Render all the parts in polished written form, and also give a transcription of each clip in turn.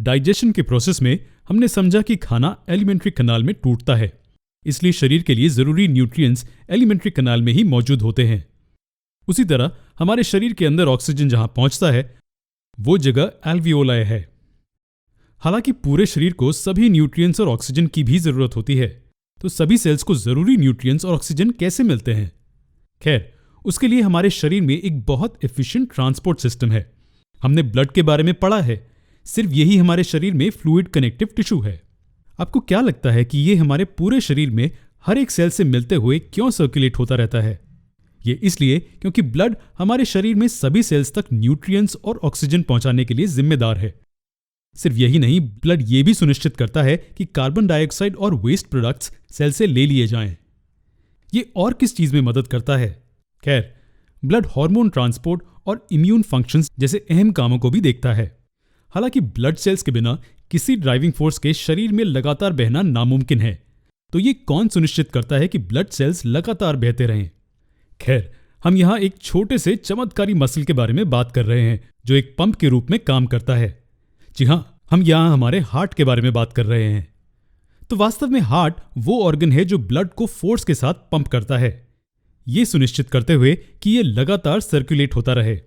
Digestion के process में हमने समझा कि खाना एलिमेंट्री कनाल में टूटता है, इसलिए शरीर के लिए जरूरी न्यूट्रिएंट्स एलिमेंट्री कनाल में ही मौजूद होते हैं। उसी तरह हमारे शरीर के अंदर ऑक्सीजन जहां पहुंचता है वो जगह एल्वियोलाई है। हालांकि पूरे शरीर को सभी न्यूट्रिएंट्स और ऑक्सीजन की भी जरूरत होती है, तो सभी सेल्स को जरूरी न्यूट्रिएंट्स और ऑक्सीजन कैसे मिलते हैं? खैर, उसके लिए हमारे शरीर में एक बहुत एफिशिएंट ट्रांसपोर्ट सिस्टम है। हमने ब्लड के बारे में पढ़ा है, सिर्फ यही हमारे शरीर में फ्लूइड कनेक्टिव टिश्यू है। आपको क्या लगता है कि ये हमारे पूरे शरीर में हर एक सेल से मिलते हुए क्यों सर्कुलेट होता रहता है? ये इसलिए क्योंकि ब्लड हमारे शरीर में सभी सेल्स तक न्यूट्रिएंट्स और ऑक्सीजन पहुंचाने के लिए जिम्मेदार है। सिर्फ यही नहीं, ब्लड ये भी सुनिश्चित करता है कि कार्बन डाइऑक्साइड और वेस्ट प्रोडक्ट्स सेल से ले लिए जाएं। ये और किस चीज में मदद करता है? खैर, ब्लड हार्मोन ट्रांसपोर्ट और इम्यून फंक्शंस जैसे अहम कामों को भी देखता है। हालांकि ब्लड सेल्स के बिना किसी ड्राइविंग फोर्स के शरीर में लगातार बहना नामुमकिन है, तो ये कौन सुनिश्चित करता है कि ब्लड सेल्स लगातार बहते रहें? खैर, हम यहां एक छोटे से चमत्कारी मसल के बारे में बात कर रहे हैं जो एक पंप के रूप में काम करता है। जी हां, हम यहां हमारे हार्ट के बारे में बात कर रहे हैं। तो वास्तव में हार्ट वो ऑर्गन है जो ब्लड को फोर्स के साथ पंप करता है, ये सुनिश्चित करते हुए कि ये लगातार सर्कुलेट होता रहे।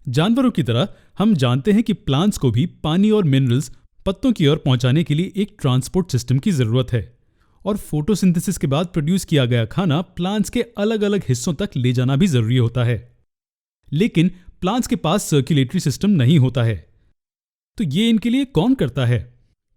जानवरों की तरह हम जानते हैं कि प्लांट्स को भी पानी और मिनरल्स पत्तों की ओर पहुंचाने के लिए एक ट्रांसपोर्ट सिस्टम की जरूरत है, और फोटोसिंथेसिस के बाद प्रोड्यूस किया गया खाना प्लांट्स के अलग अलग हिस्सों तक ले जाना भी जरूरी होता है। लेकिन प्लांट्स के पास सर्कुलेटरी सिस्टम नहीं होता है, तो ये इनके लिए कौन करता है?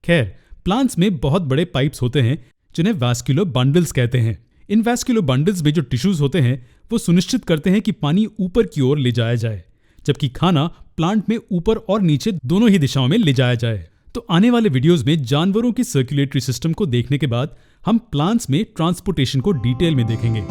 खैर, प्लांट्स में बहुत बड़े पाइप्स होते हैं जिन्हें वैस्कुलर बंडल्स कहते हैं। इन वैस्कुलर बंडल्स में जो टिश्यूज होते हैं वो सुनिश्चित करते हैं कि पानी ऊपर की ओर ले जाया जाए, जबकि खाना प्लांट में ऊपर और नीचे दोनों ही दिशाओं में ले जाया जाए। तो आने वाले वीडियोस में जानवरों की सर्कुलेटरी सिस्टम को देखने के बाद हम प्लांट्स में ट्रांसपोर्टेशन को डिटेल में देखेंगे।